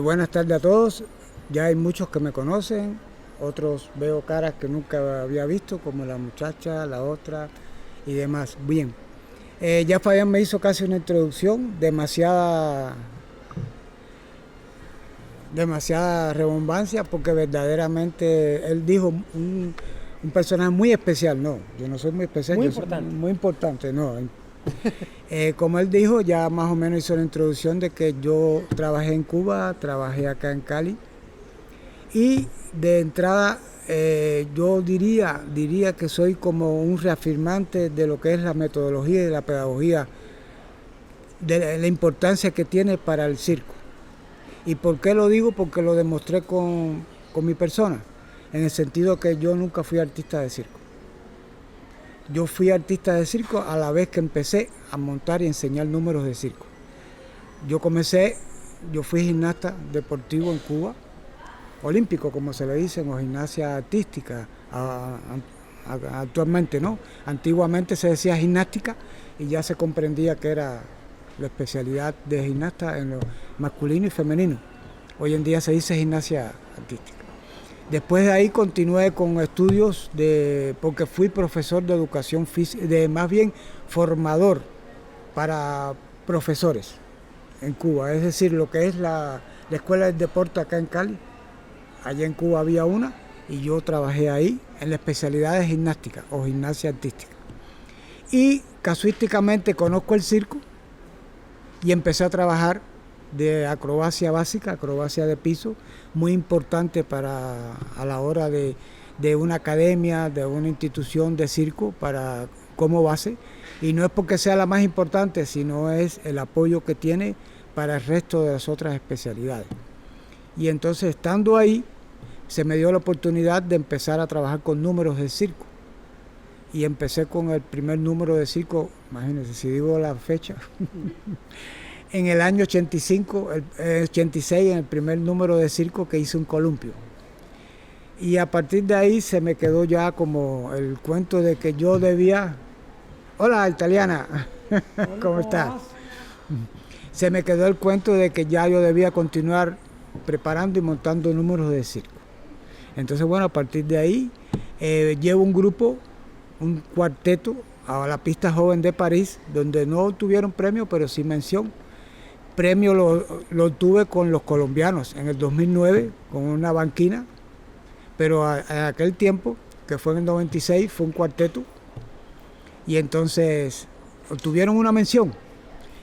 Buenas tardes a todos. Ya hay muchos que me conocen, otros veo caras que nunca había visto, como la muchacha, la otra y demás. Bien, ya Fabián me hizo casi una introducción, demasiada rebombancia, porque verdaderamente él dijo un personaje muy especial. No, yo no soy muy especial, Muy yo soy importante. muy importante, no. Como él dijo, ya más o menos hizo la introducción de que yo trabajé en Cuba, trabajé acá en Cali y de entrada yo diría que soy como un reafirmante de lo que es la metodología y la pedagogía, de la importancia que tiene para el circo. ¿Y por qué lo digo? Porque lo demostré con mi persona, en el sentido que yo nunca fui artista de circo. Yo fui artista de circo a la vez que empecé a montar y enseñar números de circo. Yo fui gimnasta deportivo en Cuba, olímpico como se le dice, o gimnasia artística, actualmente no. Antiguamente se decía gimnástica y ya se comprendía que era la especialidad de gimnasta en lo masculino y femenino. Hoy en día se dice gimnasia artística. Después de ahí continué con estudios porque fui profesor de educación física, más bien formador para profesores en Cuba, es decir, lo que es la escuela del deporte acá en Cali. Allá en Cuba había una y yo trabajé ahí en la especialidad de gimnástica o gimnasia artística. Y casuísticamente conozco el circo y empecé a trabajar de acrobacia básica, acrobacia de piso, muy importante a la hora de una academia, de una institución de circo para como base. Y no es porque sea la más importante, sino es el apoyo que tiene para el resto de las otras especialidades. Y entonces, estando ahí, se me dio la oportunidad de empezar a trabajar con números de circo. Y empecé con el primer número de circo, imagínense, si digo la fecha, en el año 85, 86, en el primer número de circo que hice un columpio. Y a partir de ahí se me quedó ya como el cuento de que yo debía... Hola, italiana, ¿cómo estás? Se me quedó el cuento de que ya yo debía continuar preparando y montando números de circo. Entonces, bueno, a partir de ahí llevo un grupo, un cuarteto a la Pista Joven de París, donde no obtuvieron premio, pero sí mención. Premio lo tuve con los colombianos en el 2009, con una banquina, pero en aquel tiempo, que fue en el 96, fue un cuarteto, y entonces obtuvieron una mención.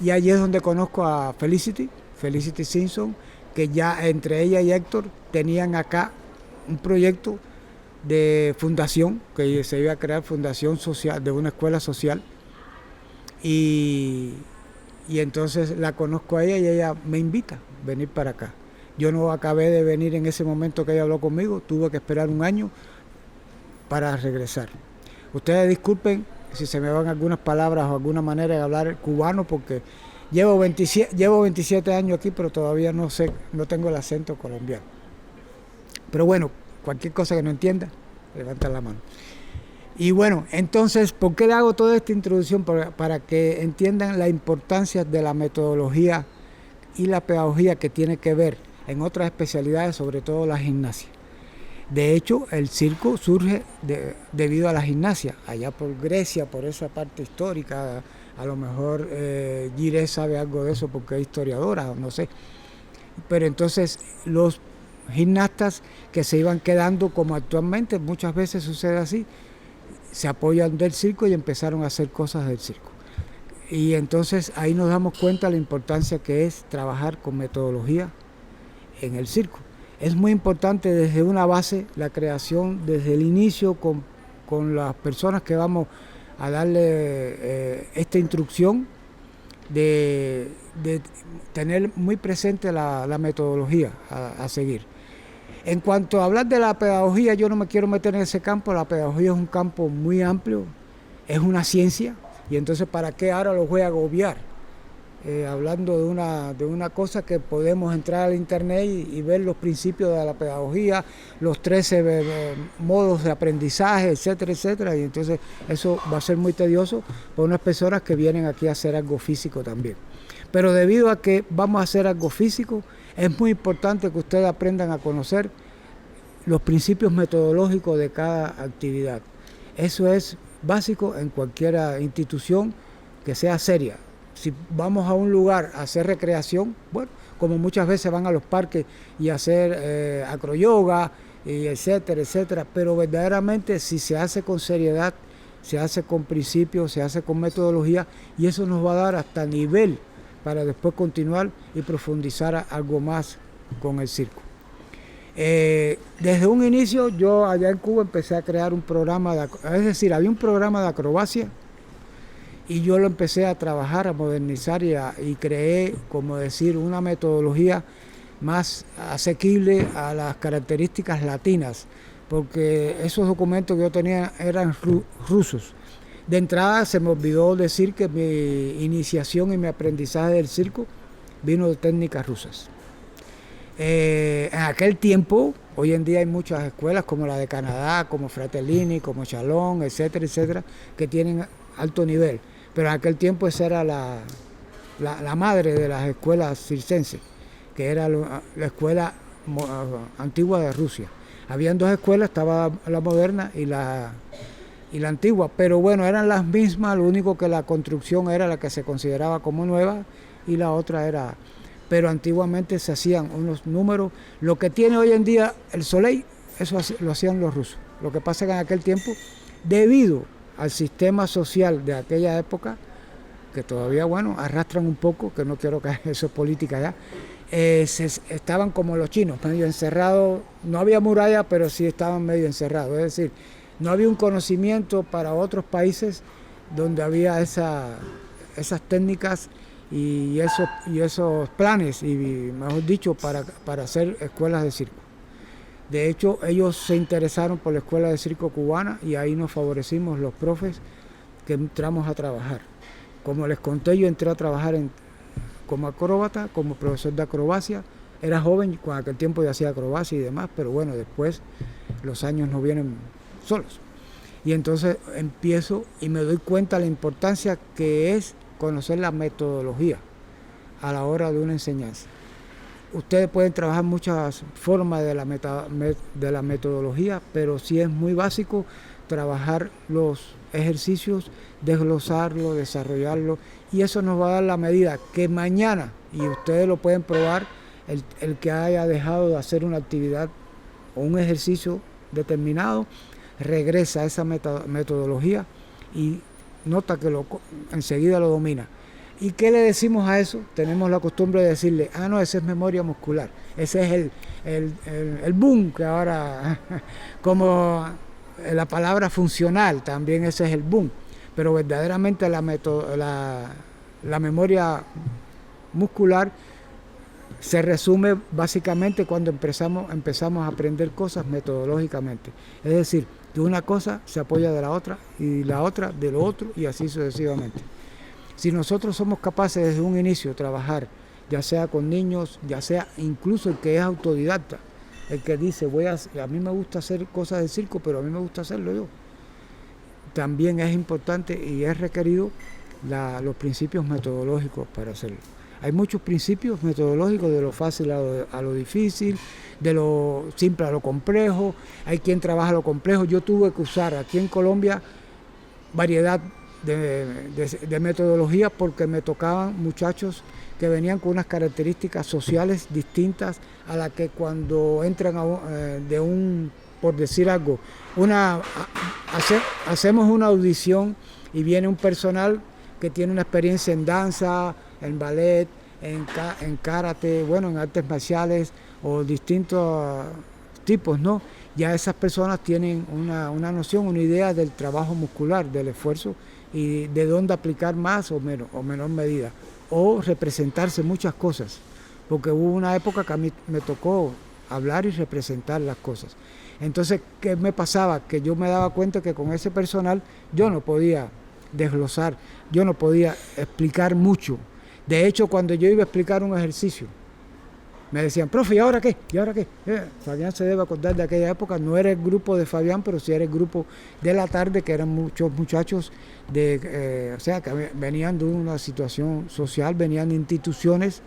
Y allí es donde conozco a Felicity Simpson, que ya entre ella y Héctor tenían acá un proyecto de fundación, que se iba a crear fundación social, de una escuela social. Y entonces la conozco a ella y ella me invita a venir para acá. Yo no acabé de venir en ese momento que ella habló conmigo, tuve que esperar un año para regresar. Ustedes disculpen si se me van algunas palabras o alguna manera de hablar cubano, porque llevo 27 años aquí, pero todavía no tengo el acento colombiano. Pero bueno, cualquier cosa que no entienda, levanta la mano. Y bueno, entonces, ¿por qué le hago toda esta introducción? Para que entiendan la importancia de la metodología y la pedagogía que tiene que ver en otras especialidades, sobre todo la gimnasia. De hecho, el circo surge debido a la gimnasia, allá por Grecia, por esa parte histórica. A lo mejor Gire sabe algo de eso porque es historiadora, no sé. Pero entonces los gimnastas que se iban quedando, como actualmente muchas veces sucede así, se apoyan del circo y empezaron a hacer cosas del circo. Y entonces ahí nos damos cuenta de la importancia que es trabajar con metodología en el circo. Es muy importante desde una base, la creación desde el inicio con las personas que vamos a darle esta instrucción de tener muy presente la metodología a seguir. En cuanto a hablar de la pedagogía, yo no me quiero meter en ese campo. La pedagogía es un campo muy amplio, es una ciencia, y entonces ¿para qué ahora lo voy a agobiar? Hablando de una cosa que podemos entrar al internet y ver los principios de la pedagogía, los 13 modos de aprendizaje, etcétera, etcétera, y entonces eso va a ser muy tedioso para unas personas que vienen aquí a hacer algo físico también. Pero debido a que vamos a hacer algo físico, Es muy importante que ustedes aprendan a conocer los principios metodológicos de cada actividad. Eso es básico en cualquier institución que sea seria. Si vamos a un lugar a hacer recreación, bueno, como muchas veces van a los parques y a hacer acroyoga, y etcétera, etcétera, pero verdaderamente si se hace con seriedad, se hace con principios, se hace con metodología, y eso nos va a dar hasta nivel para después continuar y profundizar algo más con el circo. Desde un inicio yo allá en Cuba empecé a crear un programa, es decir, había un programa de acrobacia y yo lo empecé a trabajar, a modernizar y creé, como decir, una metodología más asequible a las características latinas, porque esos documentos que yo tenía eran rusos. De entrada se me olvidó decir que mi iniciación y mi aprendizaje del circo vino de técnicas rusas. En aquel tiempo, hoy en día hay muchas escuelas como la de Canadá, como Fratellini, como Chalón, etcétera, etcétera, que tienen alto nivel. Pero en aquel tiempo esa era la madre de las escuelas circenses, que era la escuela antigua de Rusia. Habían dos escuelas, estaba la moderna y la antigua, pero bueno, eran las mismas, lo único que la construcción era la que se consideraba como nueva y la otra era... Pero antiguamente se hacían unos números. Lo que tiene hoy en día el Soleil, eso lo hacían los rusos. Lo que pasa es que en aquel tiempo, debido al sistema social de aquella época, que todavía, bueno, arrastran un poco, que no quiero que eso es política ya, estaban como los chinos, medio encerrados. No había muralla, pero sí estaban medio encerrados. Es decir, no había un conocimiento para otros países donde había esas técnicas y esos planes, y mejor dicho, para hacer escuelas de circo. De hecho, ellos se interesaron por la escuela de circo cubana y ahí nos favorecimos los profes que entramos a trabajar. Como les conté, yo entré a trabajar como acróbata, como profesor de acrobacia. Era joven, con aquel tiempo ya hacía acrobacia y demás, pero bueno, después los años no vienen solos. Y entonces empiezo y me doy cuenta de la importancia que es conocer la metodología a la hora de una enseñanza. Ustedes pueden trabajar muchas formas de la metodología, pero sí es muy básico trabajar los ejercicios, desglosarlo, desarrollarlo, y eso nos va a dar la medida que mañana, y ustedes lo pueden probar, el que haya dejado de hacer una actividad o un ejercicio determinado, regresa a esa metodología y nota que enseguida lo domina. ¿Y qué le decimos a eso? Tenemos la costumbre de decirle, no, esa es memoria muscular, ese es el boom, que ahora, como la palabra funcional, también ese es el boom, pero verdaderamente la memoria muscular se resume básicamente cuando empezamos a aprender cosas metodológicamente, es decir, de una cosa se apoya de la otra y la otra de lo otro y así sucesivamente. Si nosotros somos capaces desde un inicio de trabajar, ya sea con niños, ya sea incluso el que es autodidacta, el que dice, a mí me gusta hacer cosas de circo, pero a mí me gusta hacerlo yo, también es importante y es requerido los principios metodológicos para hacerlo. Hay muchos principios metodológicos, de lo fácil a lo difícil, de lo simple a lo complejo. Hay quien trabaja lo complejo. Yo tuve que usar aquí en Colombia variedad de metodologías porque me tocaban muchachos que venían con unas características sociales distintas a las que cuando entran por decir algo, hacemos una audición y viene un personal que tiene una experiencia en danza, en ballet, en karate, bueno, en artes marciales o distintos tipos, ¿no? Ya esas personas tienen una noción, una idea del trabajo muscular, del esfuerzo y de dónde aplicar más o menor medida, o representarse muchas cosas, porque hubo una época que a mí me tocó hablar y representar las cosas. Entonces, ¿qué me pasaba? Que yo me daba cuenta que con ese personal yo no podía desglosar, yo no podía explicar mucho. De hecho, cuando yo iba a explicar un ejercicio, Me decían, profe, ¿y ahora qué? ¿Y ahora qué? Fabián se debe acordar de aquella época, no era el grupo de Fabián, pero sí era el grupo de la tarde, que eran muchos muchachos o sea, que venían de una situación social, venían de instituciones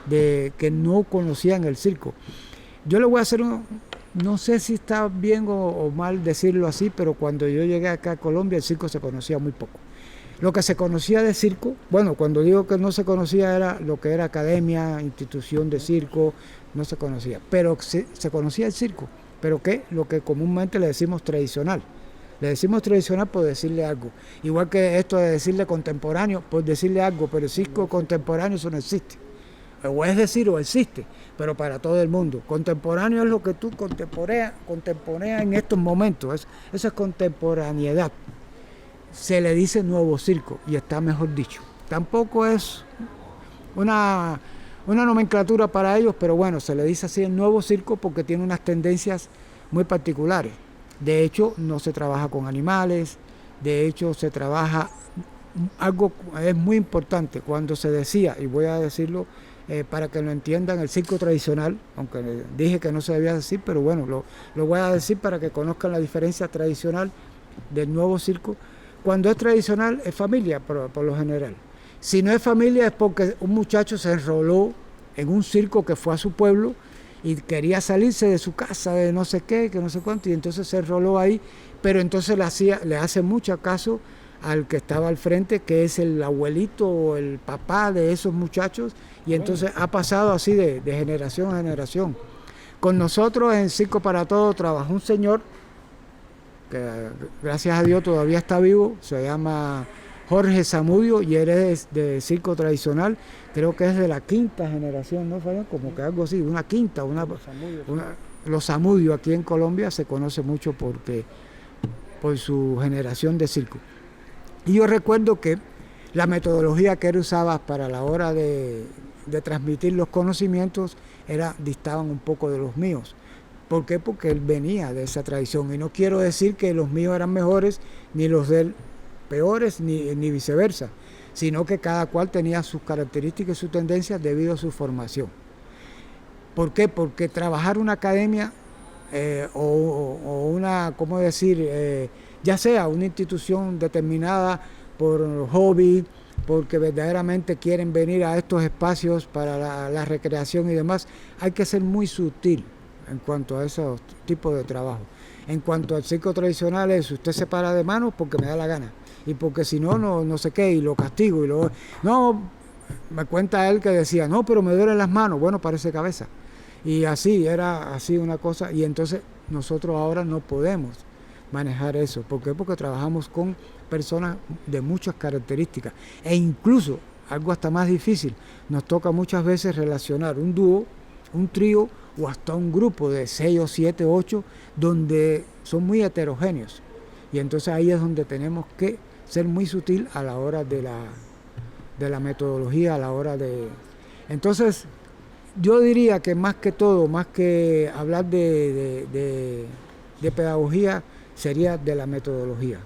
que no conocían el circo. Yo le voy a hacer no sé si está bien o mal decirlo así, pero cuando yo llegué acá a Colombia, el circo se conocía muy poco. Lo que se conocía de circo, bueno, cuando digo que no se conocía era lo que era academia, institución de circo, no se conocía, pero se conocía el circo, pero ¿qué? Lo que comúnmente le decimos tradicional. Le decimos tradicional por decirle algo. Igual que esto de decirle contemporáneo, por decirle algo, pero el circo contemporáneo eso no existe. O es decir, o existe, pero para todo el mundo. Contemporáneo es lo que tú contemporeas en estos momentos, eso es contemporaneidad. Se le dice nuevo circo y está mejor dicho. Tampoco es una nomenclatura para ellos, pero bueno, se le dice así el nuevo circo porque tiene unas tendencias muy particulares. De hecho, no se trabaja con animales, de hecho se trabaja, algo es muy importante cuando se decía, y voy a decirlo para que lo entiendan, el circo tradicional, aunque dije que no se debía decir, pero bueno, lo voy a decir para que conozcan la diferencia tradicional del nuevo circo. Cuando es tradicional es familia por lo general. Si no es familia es porque un muchacho se enroló en un circo que fue a su pueblo y quería salirse de su casa, de no sé qué, que no sé cuánto, y entonces se enroló ahí, pero entonces le hace mucho caso al que estaba al frente, que es el abuelito o el papá de esos muchachos, y entonces ha pasado así de generación a generación. Con nosotros en Circo para Todos trabajó un señor que gracias a Dios todavía está vivo, se llama Jorge Zamudio y él es de circo tradicional, creo que es de la quinta generación, ¿no, Fabián? Como que algo así, una quinta, los Zamudio aquí en Colombia se conoce mucho por su generación de circo. Y yo recuerdo que la metodología que él usaba para la hora de transmitir los conocimientos distaban un poco de los míos. ¿Por qué? Porque él venía de esa tradición y no quiero decir que los míos eran mejores ni los de él peores ni viceversa, sino que cada cual tenía sus características y sus tendencias debido a su formación. ¿Por qué? Porque trabajar una academia o una, ¿cómo decir? Ya sea una institución determinada por hobby, porque verdaderamente quieren venir a estos espacios para la recreación y demás, hay que ser muy sutil en cuanto a esos tipos de trabajo. En cuanto al circo tradicional es, usted se para de manos porque me da la gana, y porque si no, no sé qué, y lo castigo, no, me cuenta él que decía, no, pero me duelen las manos, bueno, parece cabeza. Y así, era así una cosa, y entonces nosotros ahora no podemos manejar eso. ¿Por qué? Porque trabajamos con personas de muchas características, e incluso, algo hasta más difícil, nos toca muchas veces relacionar un dúo, un trío, o hasta un grupo de 6 o 7, 8, donde son muy heterogéneos. Y entonces ahí es donde tenemos que ser muy sutil a la hora de la metodología, a la hora de... Entonces, yo diría que más que todo, más que hablar de pedagogía, sería de la metodología.